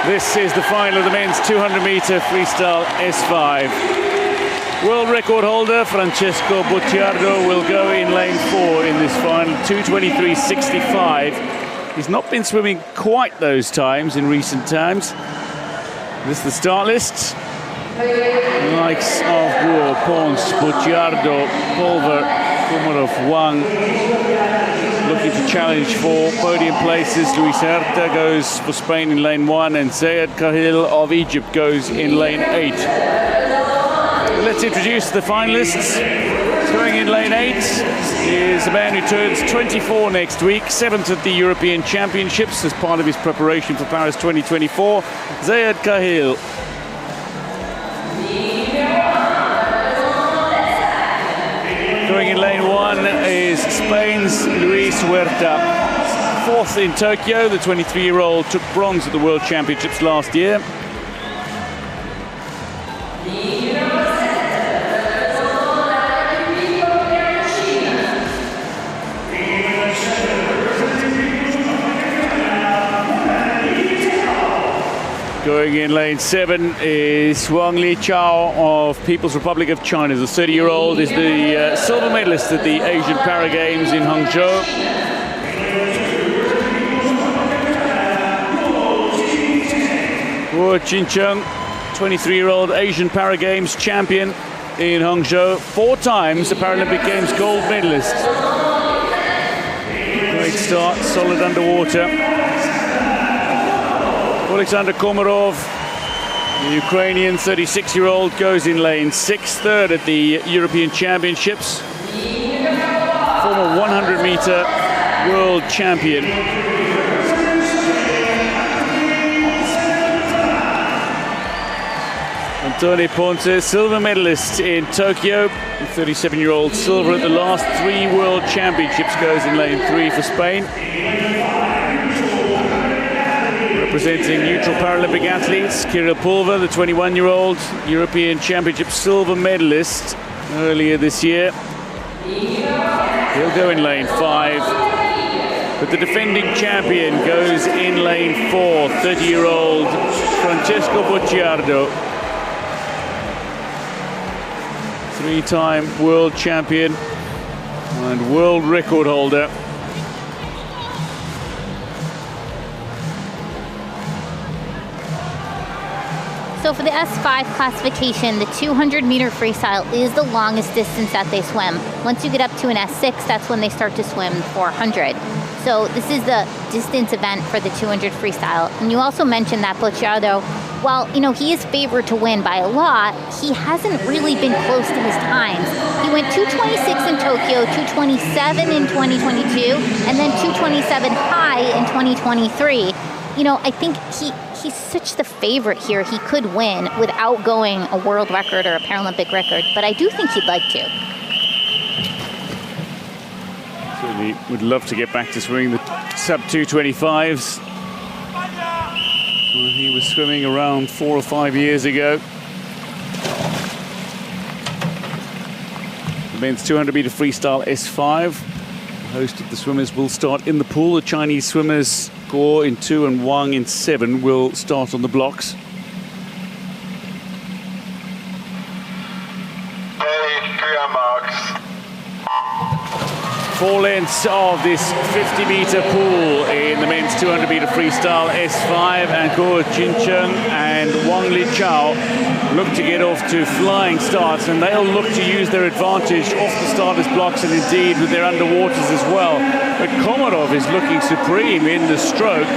This is the final of the men's 200-meter freestyle S5. World record holder Francesco BOCCIARDO will go in lane 4 in this final, 2:23.65. He's not been swimming quite those times in recent times. This is the start list. The likes of GUO, PONCE, BOCCIARDO, PULVER, KOMAROV, WANG looking to challenge for podium places. HUERTA goes for Spain in lane 1, and Zeyad KAHIL of Egypt goes in lane 8. Let's introduce the finalists. Going in lane 8 is a man who turns 24 next week, 7th at the European Championships as part of his preparation for Paris 2024, Zeyad KAHIL. Going in lane 1 is Spain's HUERTA. 4th in Tokyo, the 23-year-old took bronze at the World Championships last year. Going in lane 7 is WANG Lichao of People's Republic of China. The 30-year-old is the silver medalist at the Asian Para Games in Hangzhou. GUO Jincheng, 23-year-old Asian Para Games champion in Hangzhou. 4 times the Paralympic Games gold medalist. Great start, solid underwater. Oleksandr Komarov, the Ukrainian 36-year-old, goes in lane 6, 3rd at the European Championships. Former 100-meter world champion. Antoni PONCE, silver medalist in Tokyo. The 37-year-old, silver at the last 3 world championships, goes in lane 3 for Spain. Representing neutral Paralympic athletes, Kirill, the 21-year-old European Championship silver medalist earlier this year. He'll go in lane 5. But the defending champion goes in lane 4, 30-year-old Francesco BOCCIARDO. 3-time world champion and world record holder. So for the S5 classification, the 200-meter freestyle is the longest distance that they swim. Once you get up to an S6, that's when they start to swim 400. So this is the distance event for the 200 freestyle. And you also mentioned that BOCCIARDO, while he is favored to win by a lot, he hasn't really been close to his times. He went 2:26 in Tokyo, 2:27 in 2022, and then 2:27 high in 2023. I think he's such the favorite here. He could win without going a world record or a Paralympic record, but I do think he'd like to. Certainly would love to get back to swimming the sub-225s. Well, he was swimming around 4 or 5 years ago. The men's 200-meter freestyle S5. The host of the swimmers will start in the pool. The Chinese swimmers, GUO in 2 and WANG in 7, will start on the blocks. 4 lengths of this 50-meter pool in the men's 200-meter freestyle S5, and GUO Jincheng and WANG Lichao look to get off to flying starts, and they'll look to use their advantage off the starters' blocks and indeed with their underwaters as well. But Komarov is looking supreme in the stroke.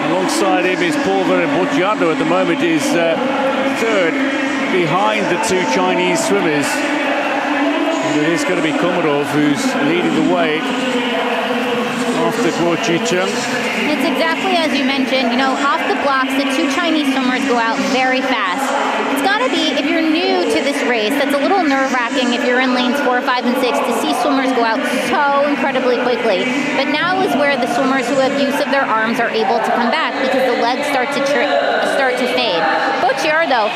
Alongside him is PULVER, and BOCCIARDO at the moment is 3rd behind the 2 Chinese swimmers. And it is going to be Komarov who's leading the way after GUO Jincheng. It's exactly as you mentioned. Off the blocks, the 2 Chinese swimmers go out very fast. It's got to be, if you're new to this race, that's a little nerve-wracking if you're in lanes 4, 5, and 6 to see swimmers go out so incredibly quickly. But now is where the swimmers who have use of their arms are able to come back because the legs start to fade. BOCCIARDO, I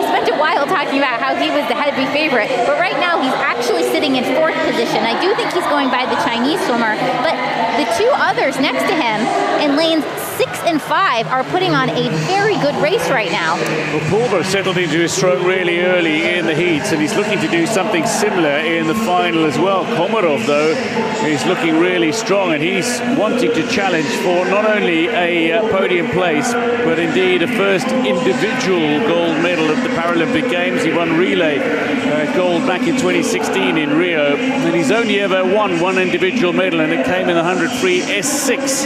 spent a while talking about how he was the heavy favorite, but right now he's actually sitting in 4th position. I do think he's going by the Chinese swimmer, but the 2 others next to him in lanes 6 and 5 are putting on a very good race right now. Well, Pulver settled into his stroke really early in the heats, and he's looking to do something similar in the final as well. Komarov, though, is looking really strong, and he's wanting to challenge for not only a podium place, but indeed a first individual gold medal at the Paralympic Games. He won relay gold back in 2016 in Rio, and he's only ever won one individual medal, and it came in the 100 free S6.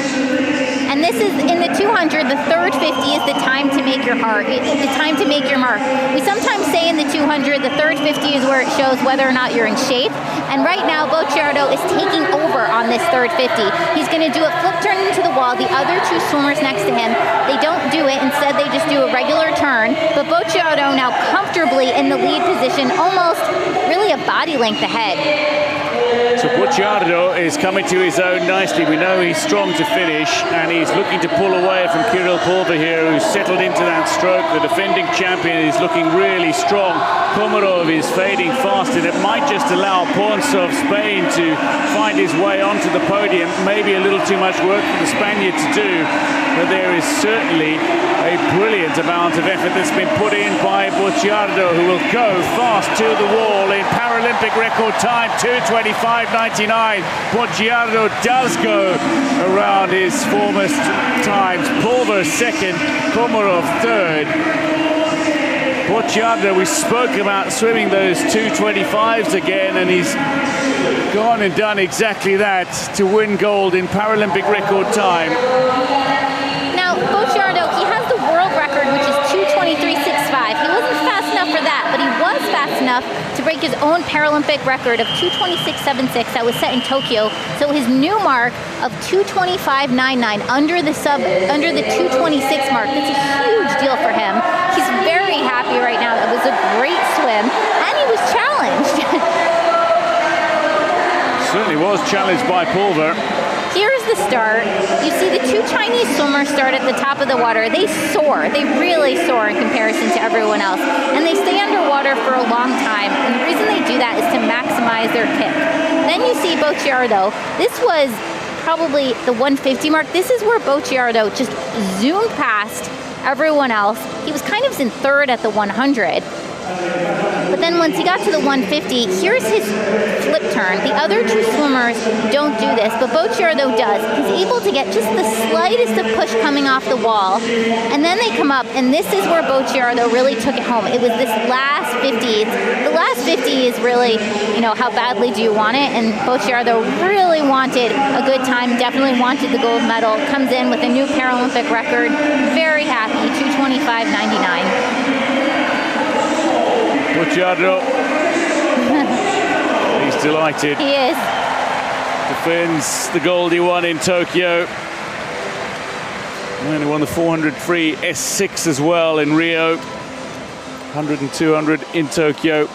And this is in the 200, the third 50 is the time to make your the time to make your mark. We sometimes say in the 200, the third 50 is where it shows whether or not you're in shape. And right now, BOCCIARDO is taking over on this third 50. He's going to do a flip turn into the wall. The other two swimmers next to him, they don't do it. Instead, they just do a regular turn. But BOCCIARDO now comfortably in the lead position, almost really a body length ahead. So BOCCIARDO is coming to his own nicely. We know he's strong to finish, and he's looking to pull away from Kirill Pulver here, who's settled into that stroke. The defending champion is looking really strong. Komarov is fading fast, and it might just allow PONCE of Spain to find his way onto the podium. Maybe a little too much work for the Spaniard to do, but there is certainly a brilliant amount of effort that's been put in by BOCCIARDO, who will go fast to the wall in Paralympic record time, 2:25.99. BOCCIARDO does go around his former times. Pulver second, Komarov third. BOCCIARDO, we spoke about swimming those 2:25s again, and he's gone and done exactly that to win gold in Paralympic record time. Now, BOCCIARDO, he has the world record, which is 2:23.65. He wasn't fast enough for that, but he was fast enough to break his own Paralympic record of 2:26.76 that was set in Tokyo. So his new mark of 2:25.99 under the 2:26 mark. That's a huge deal for him. He's very happy right now. It was a great swim, and he was challenged. Certainly was challenged by Pulver. Here's the start. You see the two Chinese swimmers start at the top of the water. They soar. They really soar in comparison to everyone else. And they stay underwater for a long time. And the reason they do that is to maximize their kick. Then you see BOCCIARDO. This was probably the 150 mark. This is where BOCCIARDO just zoomed past everyone else. He was kind of in third at the 100. But then once he got to the 150, here's his flip turn. The other two swimmers don't do this, but BOCCIARDO does. He's able to get just the slightest of push coming off the wall. And then they come up, and this is where BOCCIARDO really took it home. It was this last 50. The last 50 is really, you know, how badly do you want it? And BOCCIARDO really wanted a good time, definitely wanted the gold medal. Comes in with a new Paralympic record. Very happy, 2:25.99. BOCCIARDO, he's delighted. He is. Defends the gold he won in Tokyo. And he won the 400 free S6 as well in Rio. 100 and 200 in Tokyo.